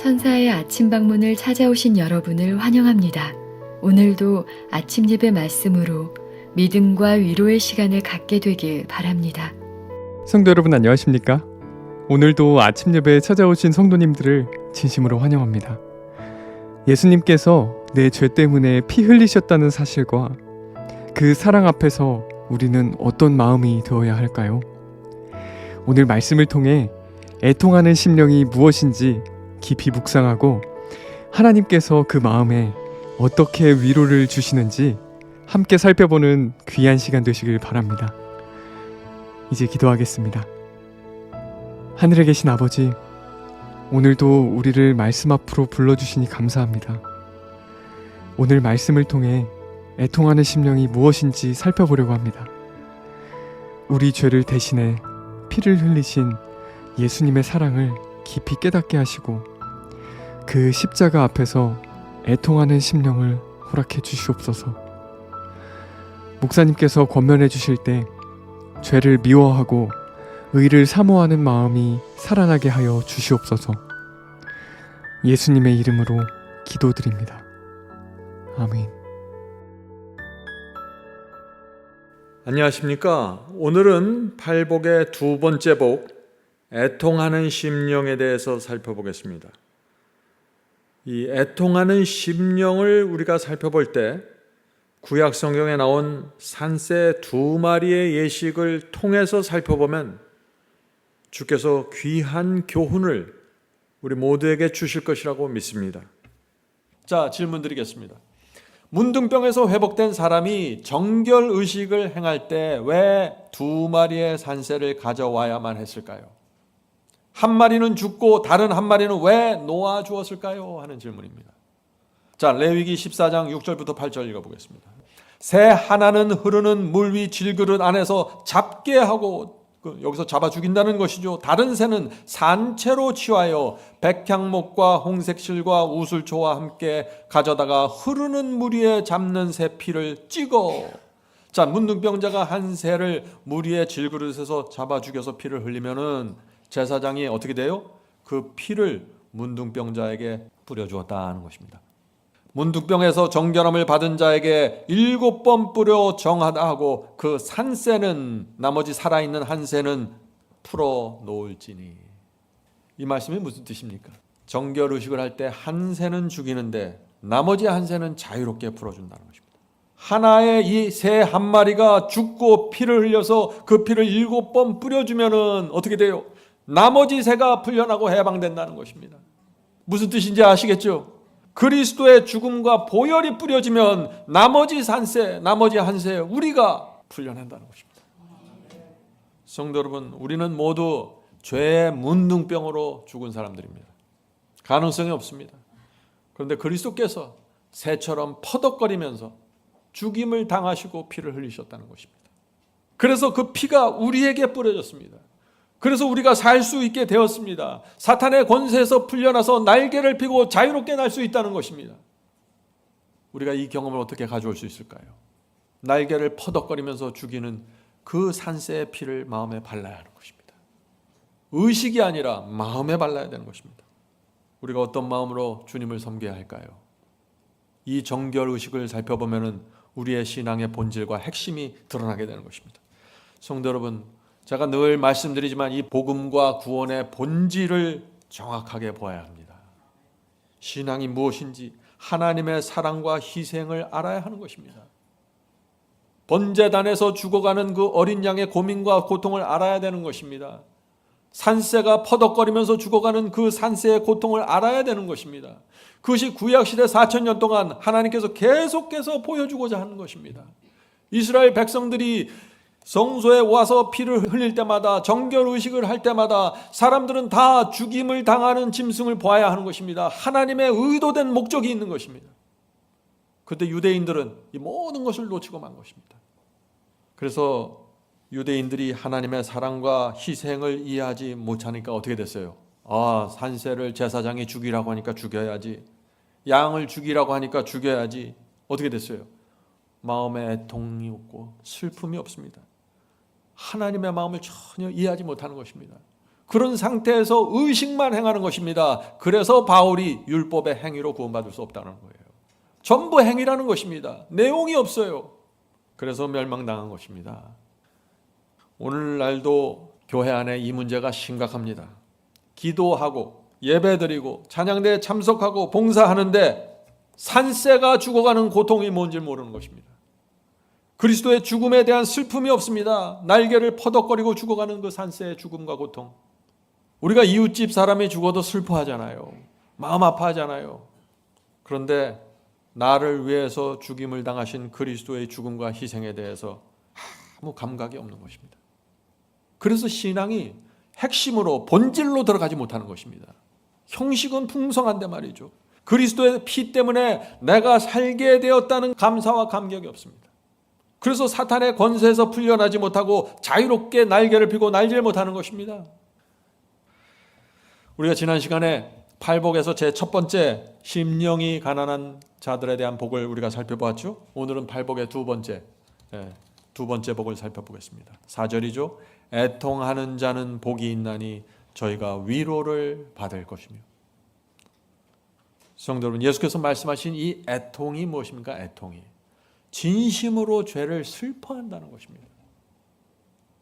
천사의 아침 방문을 찾아오신 여러분을 환영합니다. 오늘도 아침 예배 말씀으로 믿음과 위로의 시간을 갖게 되길 바랍니다. 성도 여러분 안녕하십니까? 오늘도 아침 예배에 찾아오신 성도님들을 진심으로 환영합니다. 예수님께서 내 죄 때문에 피 흘리셨다는 사실과 그 사랑 앞에서 우리는 어떤 마음이 되어야 할까요? 오늘 말씀을 통해 애통하는 심령이 무엇인지 깊이 묵상하고 하나님께서 그 마음에 어떻게 위로를 주시는지 함께 살펴보는 귀한 시간 되시길 바랍니다. 이제 기도하겠습니다. 하늘에 계신 아버지, 오늘도 우리를 말씀 앞으로 불러주시니 감사합니다. 오늘 말씀을 통해 애통하는 심령이 무엇인지 살펴보려고 합니다. 우리 죄를 대신해 피를 흘리신 예수님의 사랑을 깊이 깨닫게 하시고 그 십자가 앞에서 애통하는 심령을 허락해 주시옵소서. 목사님께서 권면해 주실 때 죄를 미워하고 의를 사모하는 마음이 살아나게 하여 주시옵소서. 예수님의 이름으로 기도드립니다. 아멘. 안녕하십니까? 오늘은 팔복의 두 번째 복, 애통하는 심령에 대해서 살펴보겠습니다. 이 애통하는 심령을 우리가 살펴볼 때 구약 성경에 나온 산새 두 마리의 예식을 통해서 살펴보면 주께서 귀한 교훈을 우리 모두에게 주실 것이라고 믿습니다. 자, 질문 드리겠습니다. 문둥병에서 회복된 사람이 정결의식을 행할 때 왜 두 마리의 산새를 가져와야만 했을까요? 한 마리는 죽고 다른 한 마리는 왜 놓아 주었을까요? 하는 질문입니다. 자, 레위기 14장 6절부터 8절 읽어보겠습니다. 새 하나는 흐르는 물 위 질그릇 안에서 잡게 하고, 여기서 잡아 죽인다는 것이죠. 다른 새는 산채로 취하여 백향목과 홍색실과 우슬초와 함께 가져다가 흐르는 물 위에 잡는 새 피를 찍어. 자, 문둥병자가 한 새를 물 위에 질그릇에서 잡아 죽여서 피를 흘리면은 제사장이 어떻게 돼요? 그 피를 문둥병자에게 뿌려주었다는 것입니다. 문둥병에서 정결함을 받은 자에게 7번 뿌려 정하다 하고 그 산새는, 나머지 살아있는 한 새는 풀어 놓을지니. 이 말씀이 무슨 뜻입니까? 정결의식을 할 때 한 새는 죽이는데 나머지 한 새는 자유롭게 풀어준다는 것입니다. 하나의 이 새 한 마리가 죽고 피를 흘려서 그 피를 7번 뿌려주면은 어떻게 돼요? 나머지 새가 풀려나고 해방된다는 것입니다. 무슨 뜻인지 아시겠죠? 그리스도의 죽음과 보혈이 뿌려지면 나머지 산새, 나머지 한 새, 우리가 풀려난다는 것입니다. 성도 여러분, 우리는 모두 죄의 문둥병으로 죽은 사람들입니다. 가능성이 없습니다. 그런데 그리스도께서 새처럼 퍼덕거리면서 죽임을 당하시고 피를 흘리셨다는 것입니다. 그래서 그 피가 우리에게 뿌려졌습니다. 그래서 우리가 살 수 있게 되었습니다. 사탄의 권세에서 풀려나서 날개를 펴고 자유롭게 날 수 있다는 것입니다. 우리가 이 경험을 어떻게 가져올 수 있을까요? 날개를 퍼덕거리면서 죽이는 그 산새의 피를 마음에 발라야 하는 것입니다. 의식이 아니라 마음에 발라야 되는 것입니다. 우리가 어떤 마음으로 주님을 섬겨야 할까요? 이 정결의식을 살펴보면 우리의 신앙의 본질과 핵심이 드러나게 되는 것입니다. 성도 여러분, 제가 늘 말씀드리지만 이 복음과 구원의 본질을 정확하게 보아야 합니다. 신앙이 무엇인지 하나님의 사랑과 희생을 알아야 하는 것입니다. 번제단에서 죽어가는 그 어린 양의 고민과 고통을 알아야 되는 것입니다. 산새가 퍼덕거리면서 죽어가는 그 산새의 고통을 알아야 되는 것입니다. 그것이 구약시대 4,000년 동안 하나님께서 계속해서 보여주고자 하는 것입니다. 이스라엘 백성들이 성소에 와서 피를 흘릴 때마다, 정결의식을 할 때마다 사람들은 다 죽임을 당하는 짐승을 보아야 하는 것입니다. 하나님의 의도된 목적이 있는 것입니다. 그때 유대인들은 이 모든 것을 놓치고 만 것입니다. 그래서 유대인들이 하나님의 사랑과 희생을 이해하지 못하니까 어떻게 됐어요? 산새를 제사장이 죽이라고 하니까 죽여야지, 양을 죽이라고 하니까 죽여야지. 어떻게 됐어요? 마음에 애통이 없고 슬픔이 없습니다. 하나님의 마음을 전혀 이해하지 못하는 것입니다. 그런 상태에서 의식만 행하는 것입니다. 그래서 바울이 율법의 행위로 구원받을 수 없다는 거예요. 전부 행위라는 것입니다. 내용이 없어요. 그래서 멸망당한 것입니다. 오늘날도 교회 안에 이 문제가 심각합니다. 기도하고 예배드리고 찬양대에 참석하고 봉사하는데 산새가 죽어가는 고통이 뭔지 모르는 것입니다. 그리스도의 죽음에 대한 슬픔이 없습니다. 날개를 퍼덕거리고 죽어가는 그 산새의 죽음과 고통. 우리가 이웃집 사람이 죽어도 슬퍼하잖아요. 마음 아파하잖아요. 그런데 나를 위해서 죽임을 당하신 그리스도의 죽음과 희생에 대해서 아무 감각이 없는 것입니다. 그래서 신앙이 핵심으로 본질로 들어가지 못하는 것입니다. 형식은 풍성한데 말이죠. 그리스도의 피 때문에 내가 살게 되었다는 감사와 감격이 없습니다. 그래서 사탄의 권세에서 풀려나지 못하고 자유롭게 날개를 펴고 날지를 못하는 것입니다. 우리가 지난 시간에 팔복에서 제 첫 번째 심령이 가난한 자들에 대한 복을 우리가 살펴보았죠. 오늘은 팔복의 두 번째 복을 살펴보겠습니다. 4절이죠. 애통하는 자는 복이 있나니 저희가 위로를 받을 것이며. 성도 여러분, 예수께서 말씀하신 이 애통이 무엇입니까? 애통이 진심으로 죄를 슬퍼한다는 것입니다.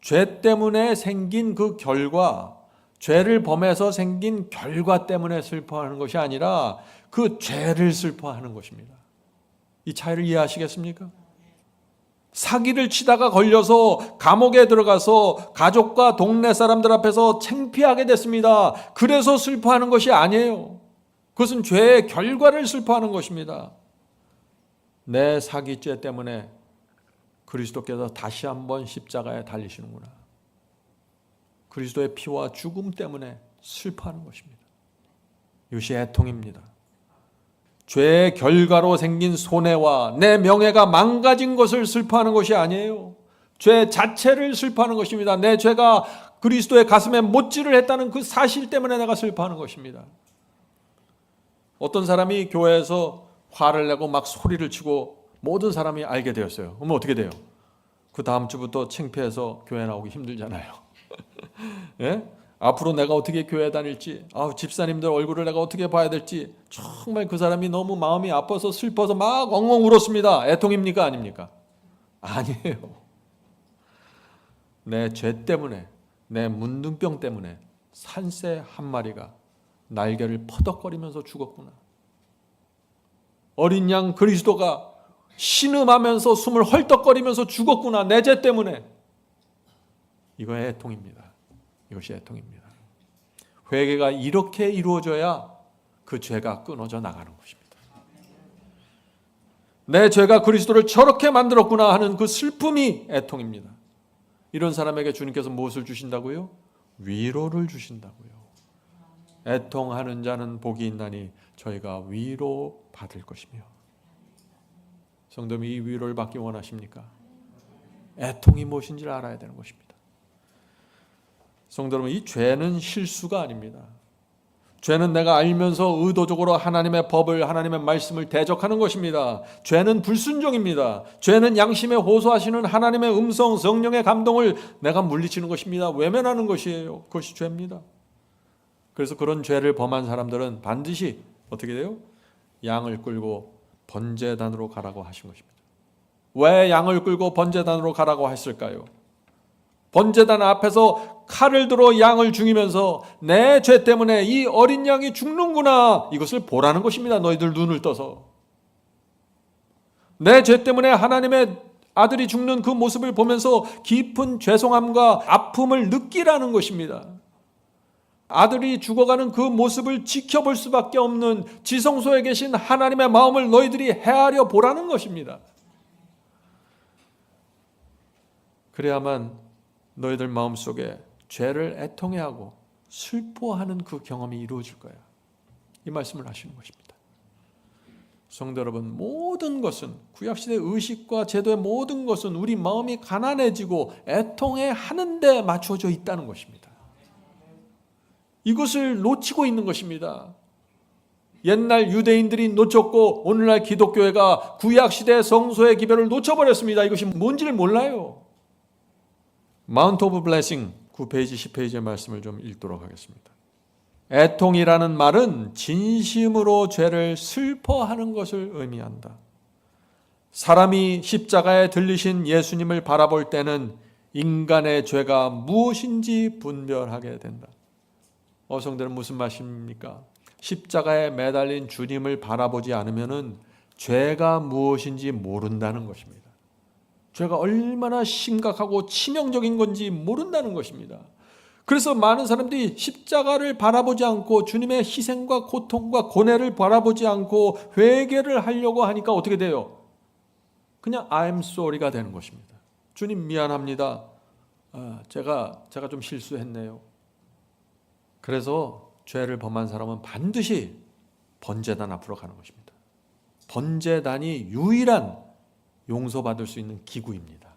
죄 때문에 생긴 그 결과, 죄를 범해서 생긴 결과 때문에 슬퍼하는 것이 아니라 그 죄를 슬퍼하는 것입니다. 이 차이를 이해하시겠습니까? 사기를 치다가 걸려서 감옥에 들어가서 가족과 동네 사람들 앞에서 창피하게 됐습니다. 그래서 슬퍼하는 것이 아니에요. 그것은 죄의 결과를 슬퍼하는 것입니다. 내 사기죄 때문에 그리스도께서 다시 한번 십자가에 달리시는구나. 그리스도의 피와 죽음 때문에 슬퍼하는 것입니다. 이것이 애통입니다. 죄의 결과로 생긴 손해와 내 명예가 망가진 것을 슬퍼하는 것이 아니에요. 죄 자체를 슬퍼하는 것입니다. 내 죄가 그리스도의 가슴에 못질을 했다는 그 사실 때문에 내가 슬퍼하는 것입니다. 어떤 사람이 교회에서 화를 내고 막 소리를 치고 모든 사람이 알게 되었어요. 그러면 어떻게 돼요? 그 다음 주부터 창피해서 교회 나오기 힘들잖아요. 예? 앞으로 내가 어떻게 교회 다닐지, 집사님들 얼굴을 내가 어떻게 봐야 될지, 정말 그 사람이 너무 마음이 아파서 슬퍼서 막 엉엉 울었습니다. 애통입니까? 아닙니까? 아니에요. 내 죄 때문에, 내 문둥병 때문에 산새 한 마리가 날개를 퍼덕거리면서 죽었구나. 어린 양 그리스도가 신음하면서 숨을 헐떡거리면서 죽었구나. 내 죄 때문에. 이거의 애통입니다. 이것이 애통입니다. 회개가 이렇게 이루어져야 그 죄가 끊어져 나가는 것입니다. 내 죄가 그리스도를 저렇게 만들었구나 하는 그 슬픔이 애통입니다. 이런 사람에게 주님께서 무엇을 주신다고요? 위로를 주신다고요. 애통하는 자는 복이 있나니 저희가 위로 받을 것이며. 성도님, 이 위로를 받기 원하십니까? 애통이 무엇인지를 알아야 되는 것입니다. 성도 여러분, 이 죄는 실수가 아닙니다. 죄는 내가 알면서 의도적으로 하나님의 법을, 하나님의 말씀을 대적하는 것입니다. 죄는 불순종입니다. 죄는 양심에 호소하시는 하나님의 음성, 성령의 감동을 내가 물리치는 것입니다. 외면하는 것이에요. 그것이 죄입니다. 그래서 그런 죄를 범한 사람들은 반드시 어떻게 돼요? 양을 끌고 번제단으로 가라고 하신 것입니다. 왜 양을 끌고 번제단으로 가라고 했을까요? 번제단 앞에서 칼을 들어 양을 죽이면서 내 죄 때문에 이 어린 양이 죽는구나, 이것을 보라는 것입니다. 너희들 눈을 떠서. 내 죄 때문에 하나님의 아들이 죽는 그 모습을 보면서 깊은 죄송함과 아픔을 느끼라는 것입니다. 아들이 죽어가는 그 모습을 지켜볼 수밖에 없는 지성소에 계신 하나님의 마음을 너희들이 헤아려 보라는 것입니다. 그래야만 너희들 마음속에 죄를 애통해하고 슬퍼하는 그 경험이 이루어질 거야. 이 말씀을 하시는 것입니다. 성도 여러분, 모든 것은, 구약시대 의식과 제도의 모든 것은 우리 마음이 가난해지고 애통해하는 데 맞춰져 있다는 것입니다. 이것을 놓치고 있는 것입니다. 옛날 유대인들이 놓쳤고 오늘날 기독교회가 구약시대 성소의 기별을 놓쳐버렸습니다. 이것이 뭔지를 몰라요. 마운트 오브 블레싱, 9페이지, 10페이지의 말씀을 좀 읽도록 하겠습니다. 애통이라는 말은 진심으로 죄를 슬퍼하는 것을 의미한다. 사람이 십자가에 들리신 예수님을 바라볼 때는 인간의 죄가 무엇인지 분별하게 된다. 성도들은 무슨 말씀입니까? 십자가에 매달린 주님을 바라보지 않으면 죄가 무엇인지 모른다는 것입니다. 죄가 얼마나 심각하고 치명적인 건지 모른다는 것입니다. 그래서 많은 사람들이 십자가를 바라보지 않고 주님의 희생과 고통과 고뇌를 바라보지 않고 회개를 하려고 하니까 어떻게 돼요? 그냥 I'm sorry가 되는 것입니다. 주님 미안합니다. 제가 좀 실수했네요. 그래서 죄를 범한 사람은 반드시 번제단 앞으로 가는 것입니다. 번제단이 유일한 용서받을 수 있는 기구입니다.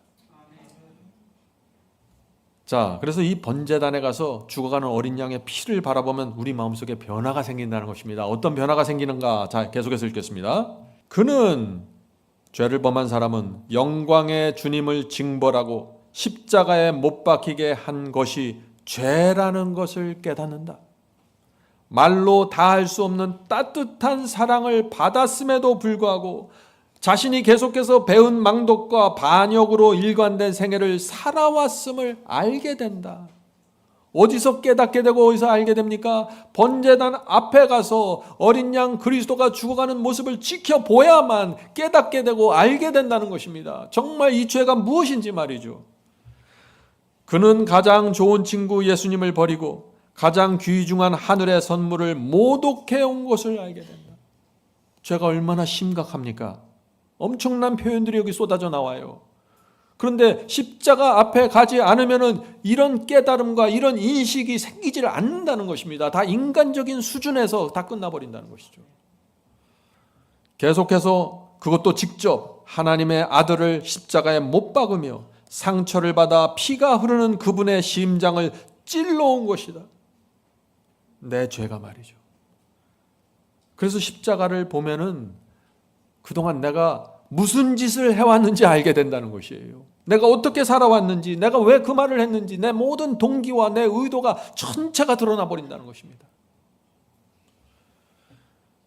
자, 그래서 이 번제단에 가서 죽어가는 어린 양의 피를 바라보면 우리 마음속에 변화가 생긴다는 것입니다. 어떤 변화가 생기는가? 자, 계속해서 읽겠습니다. 그는, 죄를 범한 사람은 영광의 주님을 징벌하고 십자가에 못 박히게 한 것이 죄라는 것을 깨닫는다. 말로 다 할 수 없는 따뜻한 사랑을 받았음에도 불구하고 자신이 계속해서 배운 망독과 반역으로 일관된 생애를 살아왔음을 알게 된다. 어디서 깨닫게 되고 어디서 알게 됩니까? 번제단 앞에 가서 어린 양 그리스도가 죽어가는 모습을 지켜보야만 깨닫게 되고 알게 된다는 것입니다. 정말 이 죄가 무엇인지 말이죠. 그는 가장 좋은 친구 예수님을 버리고 가장 귀중한 하늘의 선물을 모독해온 것을 알게 된다. 죄가 얼마나 심각합니까? 엄청난 표현들이 여기 쏟아져 나와요. 그런데 십자가 앞에 가지 않으면 이런 깨달음과 이런 인식이 생기질 않는다는 것입니다. 다 인간적인 수준에서 다 끝나버린다는 것이죠. 계속해서 그것도 직접 하나님의 아들을 십자가에 못 박으며 상처를 받아 피가 흐르는 그분의 심장을 찔러온 것이다. 내 죄가 말이죠. 그래서 십자가를 보면은 그동안 내가 무슨 짓을 해왔는지 알게 된다는 것이에요. 내가 어떻게 살아왔는지, 내가 왜 그 말을 했는지, 내 모든 동기와 내 의도가 전체가 드러나 버린다는 것입니다.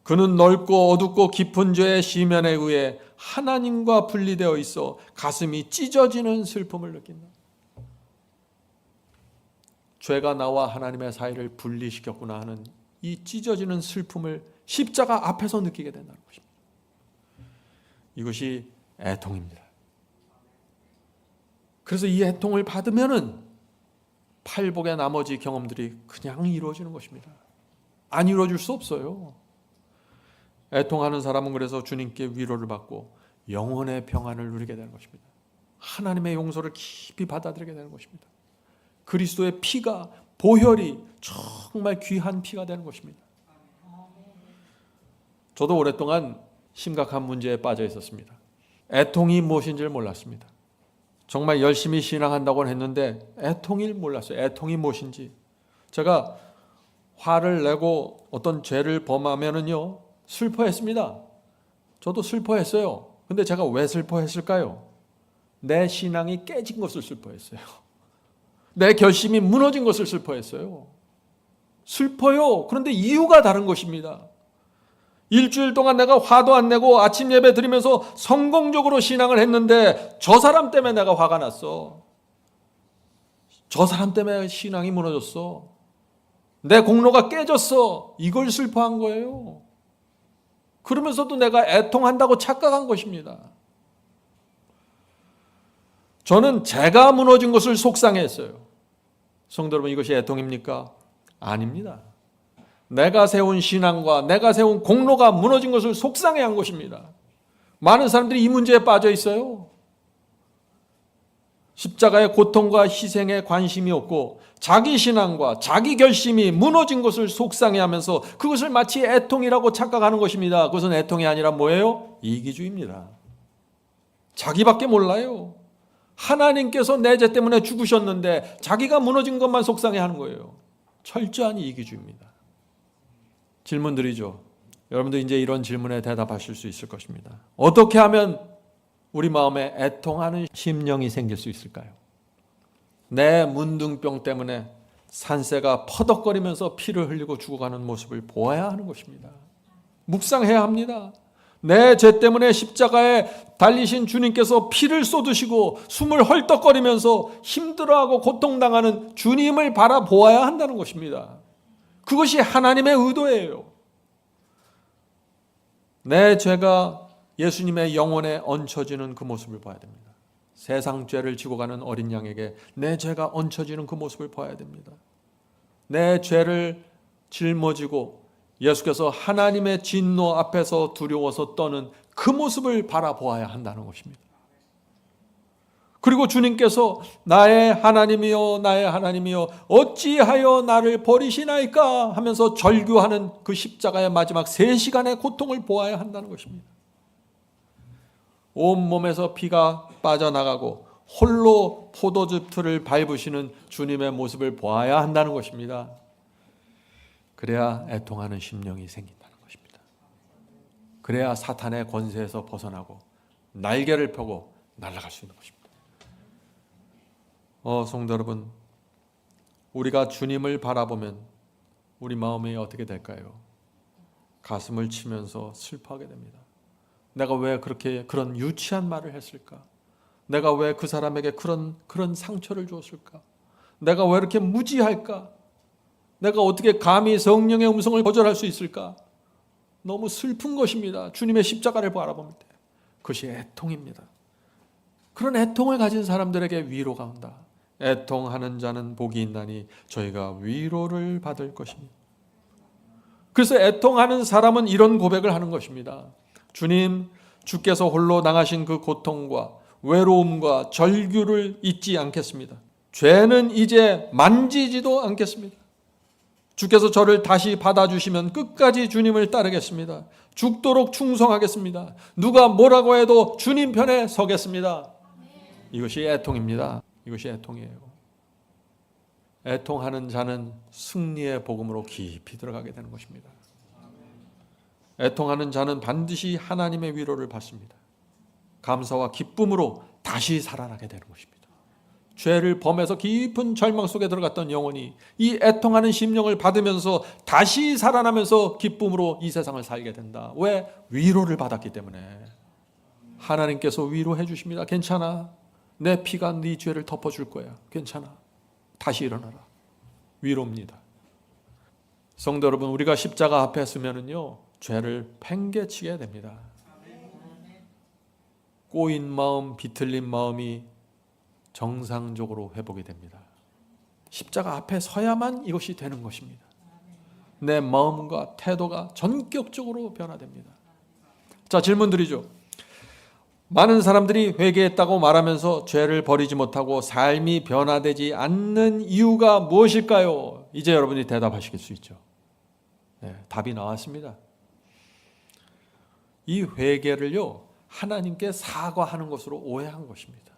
그는 넓고 어둡고 깊은 죄의 시면에 의해 하나님과 분리되어 있어 가슴이 찢어지는 슬픔을 느낀다. 죄가 나와 하나님의 사이를 분리시켰구나 하는 이 찢어지는 슬픔을 십자가 앞에서 느끼게 된다는 것입니다. 이것이 애통입니다. 그래서 이 애통을 받으면은 팔복의 나머지 경험들이 그냥 이루어지는 것입니다. 안 이루어질 수 없어요. 애통하는 사람은 그래서 주님께 위로를 받고 영혼의 평안을 누리게 되는 것입니다. 하나님의 용서를 깊이 받아들이게 되는 것입니다. 그리스도의 피가, 보혈이 정말 귀한 피가 되는 것입니다. 저도 오랫동안 심각한 문제에 빠져 있었습니다. 애통이 무엇인지를 몰랐습니다. 정말 열심히 신앙한다고 했는데 애통을 몰랐어요. 애통이 무엇인지. 제가 화를 내고 어떤 죄를 범하면은요, 슬퍼했습니다. 저도 슬퍼했어요. 근데 제가 왜 슬퍼했을까요? 내 신앙이 깨진 것을 슬퍼했어요. 내 결심이 무너진 것을 슬퍼했어요. 슬퍼요. 그런데 이유가 다른 것입니다. 일주일 동안 내가 화도 안 내고 아침 예배 드리면서 성공적으로 신앙을 했는데 저 사람 때문에 내가 화가 났어. 저 사람 때문에 신앙이 무너졌어. 내 공로가 깨졌어. 이걸 슬퍼한 거예요. 그러면서도 내가 애통한다고 착각한 것입니다. 저는 제가 무너진 것을 속상해했어요. 성도 여러분, 이것이 애통입니까? 아닙니다. 내가 세운 신앙과 내가 세운 공로가 무너진 것을 속상해한 것입니다. 많은 사람들이 이 문제에 빠져 있어요. 십자가의 고통과 희생에 관심이 없고 자기 신앙과 자기 결심이 무너진 것을 속상해하면서 그것을 마치 애통이라고 착각하는 것입니다. 그것은 애통이 아니라 뭐예요? 이기주의입니다. 자기밖에 몰라요. 하나님께서 내 죄 때문에 죽으셨는데 자기가 무너진 것만 속상해하는 거예요. 철저한 이기주의입니다. 질문 드리죠. 여러분도 이제 이런 질문에 대답하실 수 있을 것입니다. 어떻게 하면 우리 마음에 애통하는 심령이 생길 수 있을까요? 내 문둥병 때문에 산새가 퍼덕거리면서 피를 흘리고 죽어가는 모습을 보아야 하는 것입니다. 묵상해야 합니다. 내 죄 때문에 십자가에 달리신 주님께서 피를 쏟으시고 숨을 헐떡거리면서 힘들어하고 고통당하는 주님을 바라보아야 한다는 것입니다. 그것이 하나님의 의도예요. 내 죄가 예수님의 영혼에 얹혀지는 그 모습을 봐야 됩니다. 세상 죄를 지고 가는 어린 양에게 내 죄가 얹혀지는 그 모습을 봐야 됩니다. 내 죄를 짊어지고 예수께서 하나님의 진노 앞에서 두려워서 떠는 그 모습을 바라보아야 한다는 것입니다. 그리고 주님께서 나의 하나님이여 나의 하나님이여 어찌하여 나를 버리시나이까 하면서 절규하는 그 십자가의 마지막 3시간의 고통을 보아야 한다는 것입니다. 온몸에서 피가 빠져나가고 홀로 포도즙틀을 밟으시는 주님의 모습을 보아야 한다는 것입니다. 그래야 애통하는 심령이 생긴다는 것입니다. 그래야 사탄의 권세에서 벗어나고 날개를 펴고 날아갈 수 있는 것입니다. 성도 여러분, 우리가 주님을 바라보면 우리 마음이 어떻게 될까요? 가슴을 치면서 슬퍼하게 됩니다. 내가 왜 그런 유치한 말을 했을까? 내가 왜 그 사람에게 그런 상처를 줬을까? 내가 왜 이렇게 무지할까? 내가 어떻게 감히 성령의 음성을 거절할 수 있을까? 너무 슬픈 것입니다. 주님의 십자가를 바라볼 때. 그것이 애통입니다. 그런 애통을 가진 사람들에게 위로가 온다. 애통하는 자는 복이 있나니 저희가 위로를 받을 것입니다. 그래서 애통하는 사람은 이런 고백을 하는 것입니다. 주님, 주께서 홀로 당하신 그 고통과 외로움과 절규를 잊지 않겠습니다. 죄는 이제 만지지도 않겠습니다. 주께서 저를 다시 받아주시면 끝까지 주님을 따르겠습니다. 죽도록 충성하겠습니다. 누가 뭐라고 해도 주님 편에 서겠습니다. 이것이 애통입니다. 이것이 애통이에요. 애통하는 자는 승리의 복음으로 깊이 들어가게 되는 것입니다. 애통하는 자는 반드시 하나님의 위로를 받습니다. 감사와 기쁨으로 다시 살아나게 되는 것입니다. 죄를 범해서 깊은 절망 속에 들어갔던 영혼이 이 애통하는 심령을 받으면서 다시 살아나면서 기쁨으로 이 세상을 살게 된다. 왜? 위로를 받았기 때문에. 하나님께서 위로해 주십니다. 괜찮아. 내 피가 네 죄를 덮어줄 거야. 괜찮아. 다시 일어나라. 위로입니다. 성도 여러분, 우리가 십자가 앞에 서면은요, 죄를 팽개치게 됩니다. 꼬인 마음, 비틀린 마음이 정상적으로 회복이 됩니다. 십자가 앞에 서야만 이것이 되는 것입니다. 내 마음과 태도가 전격적으로 변화됩니다. 자, 질문 드리죠. 많은 사람들이 회개했다고 말하면서 죄를 버리지 못하고 삶이 변화되지 않는 이유가 무엇일까요? 이제 여러분이 대답하실 수 있죠. 네, 답이 나왔습니다. 이 회개를요, 하나님께 사과하는 것으로 오해한 것입니다.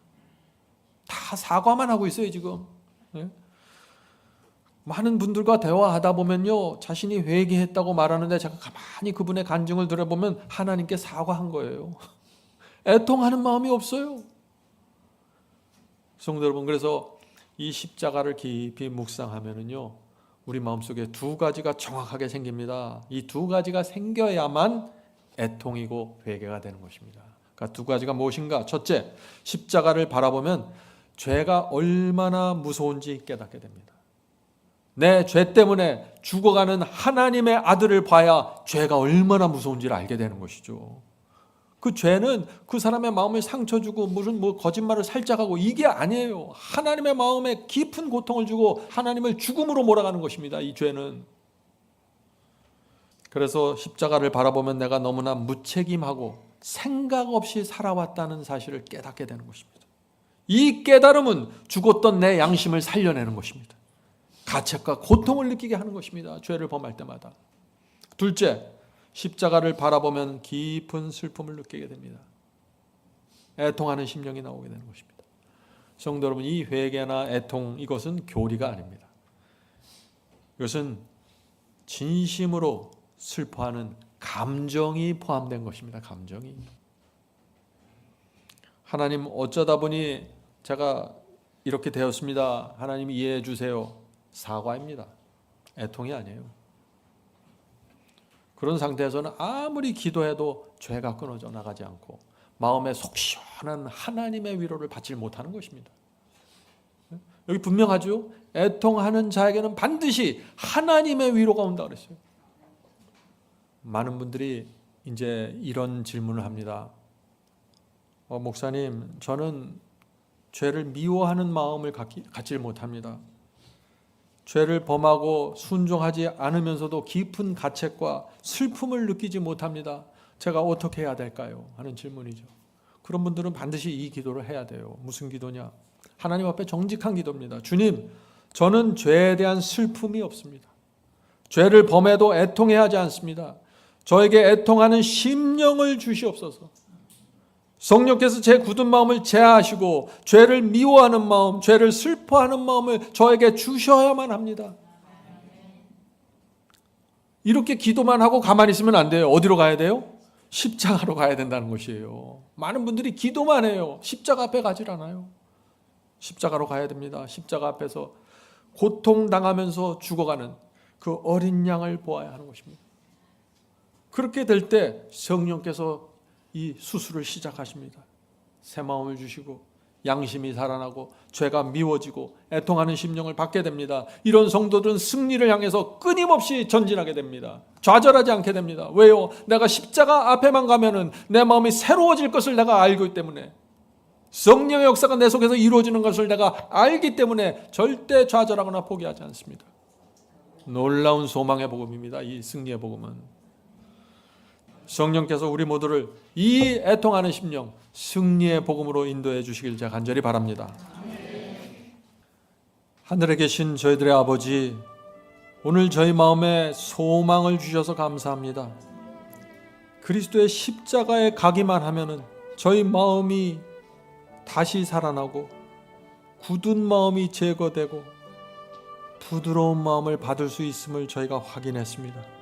다 사과만 하고 있어요, 지금. 네? 많은 분들과 대화하다 보면요, 자신이 회개했다고 말하는데 제가 가만히 그분의 간증을 들어보면 하나님께 사과한 거예요. 애통하는 마음이 없어요. 성도 여러분, 그래서 이 십자가를 깊이 묵상하면은요, 우리 마음속에 2가지가 정확하게 생깁니다. 이 2가지가 생겨야만 애통이고 회개가 되는 것입니다. 그러니까 2가지가 무엇인가? 첫째, 십자가를 바라보면 죄가 얼마나 무서운지 깨닫게 됩니다. 내 죄 때문에 죽어가는 하나님의 아들을 봐야 죄가 얼마나 무서운지를 알게 되는 것이죠. 그 죄는 그 사람의 마음을 상처 주고 무슨 거짓말을 살짝 하고 이게 아니에요. 하나님의 마음에 깊은 고통을 주고 하나님을 죽음으로 몰아가는 것입니다. 이 죄는. 그래서 십자가를 바라보면 내가 너무나 무책임하고 생각 없이 살아왔다는 사실을 깨닫게 되는 것입니다. 이 깨달음은 죽었던 내 양심을 살려내는 것입니다. 가책과 고통을 느끼게 하는 것입니다. 죄를 범할 때마다. 둘째, 십자가를 바라보면 깊은 슬픔을 느끼게 됩니다. 애통하는 심령이 나오게 되는 것입니다. 성도 여러분, 이 회개나 애통, 이것은 교리가 아닙니다. 이것은 진심으로 슬퍼하는 감정이 포함된 것입니다. 감정이. 하나님, 어쩌다 보니 제가 이렇게 되었습니다. 하나님 이해해 주세요. 사과입니다. 애통이 아니에요. 그런 상태에서는 아무리 기도해도 죄가 끊어져 나가지 않고 마음에 속 시원한 하나님의 위로를 받지 못하는 것입니다. 여기 분명하죠? 애통하는 자에게는 반드시 하나님의 위로가 온다 그랬어요. 많은 분들이 이제 이런 질문을 합니다. 목사님, 저는 죄를 미워하는 마음을 갖지 못합니다. 죄를 범하고 순종하지 않으면서도 깊은 가책과 슬픔을 느끼지 못합니다. 제가 어떻게 해야 될까요? 하는 질문이죠. 그런 분들은 반드시 이 기도를 해야 돼요. 무슨 기도냐? 하나님 앞에 정직한 기도입니다. 주님, 저는 죄에 대한 슬픔이 없습니다. 죄를 범해도 애통해야 하지 않습니다. 저에게 애통하는 심령을 주시옵소서. 성령께서 제 굳은 마음을 제하시고 죄를 미워하는 마음, 죄를 슬퍼하는 마음을 저에게 주셔야만 합니다. 이렇게 기도만 하고 가만히 있으면 안 돼요. 어디로 가야 돼요? 십자가로 가야 된다는 것이에요. 많은 분들이 기도만 해요. 십자가 앞에 가질 않아요. 십자가로 가야 됩니다. 십자가 앞에서 고통당하면서 죽어가는 그 어린 양을 보아야 하는 것입니다. 그렇게 될 때 성령께서 이 수술을 시작하십니다. 새 마음을 주시고 양심이 살아나고 죄가 미워지고 애통하는 심령을 받게 됩니다. 이런 성도들은 승리를 향해서 끊임없이 전진하게 됩니다. 좌절하지 않게 됩니다. 왜요? 내가 십자가 앞에만 가면은 내 마음이 새로워질 것을 내가 알기 때문에, 성령의 역사가 내 속에서 이루어지는 것을 내가 알기 때문에 절대 좌절하거나 포기하지 않습니다. 놀라운 소망의 복음입니다. 이 승리의 복음은. 성령께서 우리 모두를 이 애통하는 심령, 승리의 복음으로 인도해 주시길 제가 간절히 바랍니다. 하늘에 계신 저희들의 아버지, 오늘 저희 마음에 소망을 주셔서 감사합니다. 그리스도의 십자가에 가기만 하면은 저희 마음이 다시 살아나고 굳은 마음이 제거되고 부드러운 마음을 받을 수 있음을 저희가 확인했습니다.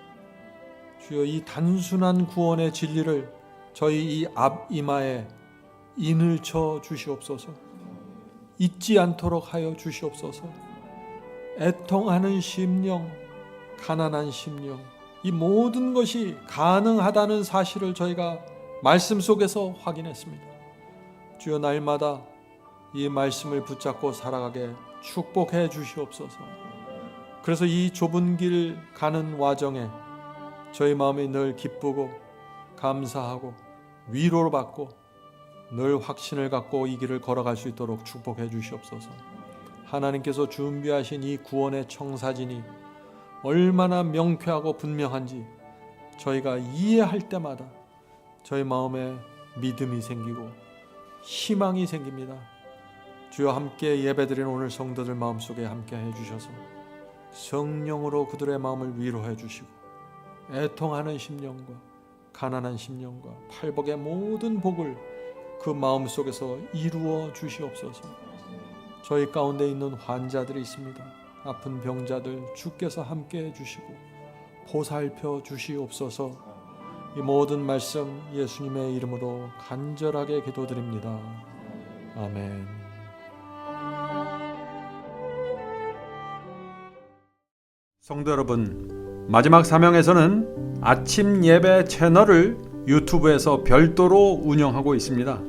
주여, 이 단순한 구원의 진리를 저희 이 앞이마에 인을 쳐 주시옵소서. 잊지 않도록 하여 주시옵소서. 애통하는 심령, 가난한 심령, 이 모든 것이 가능하다는 사실을 저희가 말씀 속에서 확인했습니다. 주여, 날마다 이 말씀을 붙잡고 살아가게 축복해 주시옵소서. 그래서 이 좁은 길 가는 와정에 저희 마음이 늘 기쁘고 감사하고 위로를 받고 늘 확신을 갖고 이 길을 걸어갈 수 있도록 축복해 주시옵소서. 하나님께서 준비하신 이 구원의 청사진이 얼마나 명쾌하고 분명한지 저희가 이해할 때마다 저희 마음에 믿음이 생기고 희망이 생깁니다. 주여, 함께 예배드리는 오늘 성도들 마음속에 함께 해주셔서 성령으로 그들의 마음을 위로해 주시고 애통하는 심령과 가난한 심령과 팔복의 모든 복을 그 마음속에서 이루어 주시옵소서. 저희 가운데 있는 환자들이 있습니다. 아픈 병자들 주께서 함께 해주시고 보살펴 주시옵소서. 이 모든 말씀 예수님의 이름으로 간절하게 기도드립니다. 아멘. 성도 여러분, 마지막 사명에서는 아침 예배 채널을 유튜브에서 별도로 운영하고 있습니다.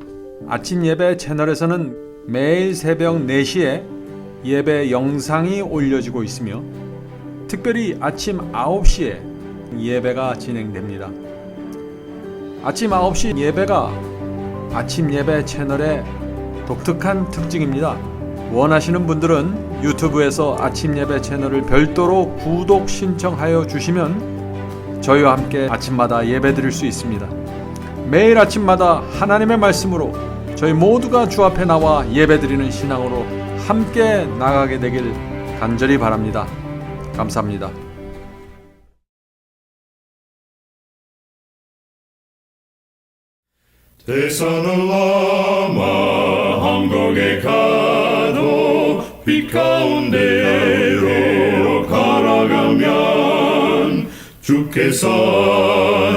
아침 예배 채널에서는 매일 새벽 4시에 예배 영상이 올려지고 있으며 특별히 아침 9시에 예배가 진행됩니다. 아침 9시 예배가 아침 예배 채널의 독특한 특징입니다. 원하시는 분들은 유튜브에서 아침 예배 채널을 별도로 구독 신청하여 주시면 저희와 함께 아침마다 예배 드릴 수 있습니다. 매일 아침마다 하나님의 말씀으로 저희 모두가 주 앞에 나와 예배 드리는 신앙으로 함께 나가게 되길 간절히 바랍니다. 감사합니다. 대산을 넘어 한국에 가도 빛 가운데로 걸어가면 주께서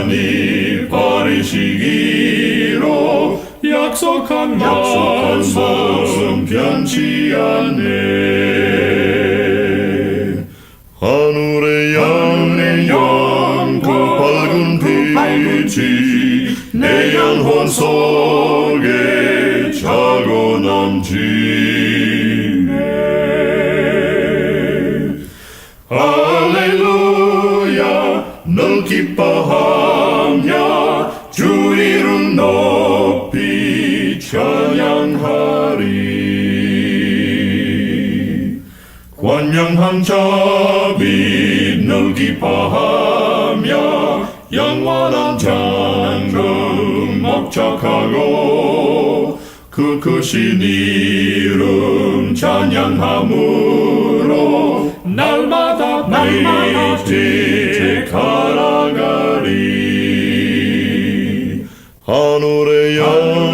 네 버리시기로 약속한 말씀 변치 않네. 하늘의 양 그 밝은 빛이 내 영혼 속에 자고 남지네. 할렐루야 널 기뻐하며 주 이름 높이 찬양하리. 관영한 자비 널 기뻐하며 영원한 장금 목적하고 그 크신 이름 찬양함으로 날마다 빛이 갈아가리. 하늘의 양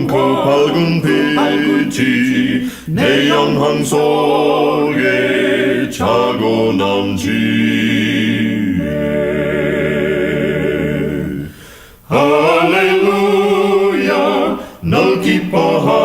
그 밝은 빛이 내 영혼 속에 자고 남지네. 할렐루야 널 기뻐하며